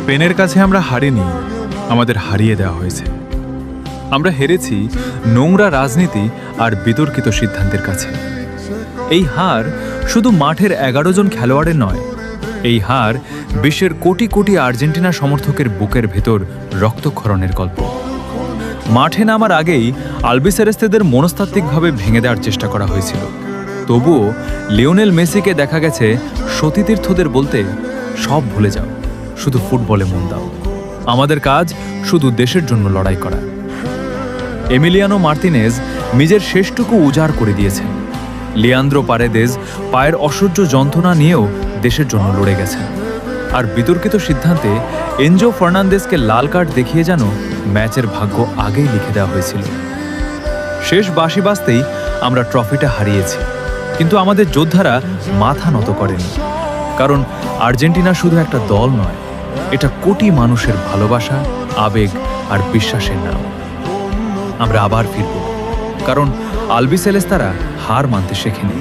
স্পেনের কাছে আমরা হারিনি, আমাদের হারিয়ে দেওয়া হয়েছে। আমরা হেরেছি নোংরা রাজনীতি আর বিতর্কিত সিদ্ধান্তের কাছে। এই হার শুধু মাঠের 11 জন খেলোয়াড়ের নয়, এই হার বিশ্বের কোটি কোটি আর্জেন্টিনা সমর্থকের বুকের ভেতর রক্তক্ষরণের গল্প। মাঠে নামার আগেই আলবিসেরেস্তেদের মনস্তাত্ত্বিকভাবে ভেঙে দেওয়ার চেষ্টা করা হয়েছিল। তবুও লিওনেল মেসিকে দেখা গেছে সতীতীর্থদের বলতে, সব ভুলে যাও, শুধু ফুটবলে মন দাও। আমাদের কাজ শুধু দেশের জন্য লড়াই করা। এমিলিয়ানো মার্তিনেজ নিজের শেষটুকু উজাড় করে দিয়েছেন। লিয়ান্দ্রো পারেদেজ পায়ের অসহ্য যন্ত্রণা নিয়েও দেশের জন্য লড়ে গেছেন। আর বিতর্কিত সিদ্ধান্তে এনজো ফার্নান্দেজকে লাল কার্ড দেখিয়ে যেন ম্যাচের ভাগ্য আগেই লিখে দেওয়া হয়েছিল। শেষ বাঁশি বাজতেই আমরা ট্রফিটা হারিয়েছি, কিন্তু আমাদের যোদ্ধারা মাথা নত করেনি। কারণ আর্জেন্টিনা শুধু একটা দল নয়, এটা কোটি মানুষের ভালোবাসা, আবেগ আর বিশ্বাসের নাম। আমরা আবার ফিরব, কারণ আলবিসেলেস্তারা হার মানতে শেখেনি।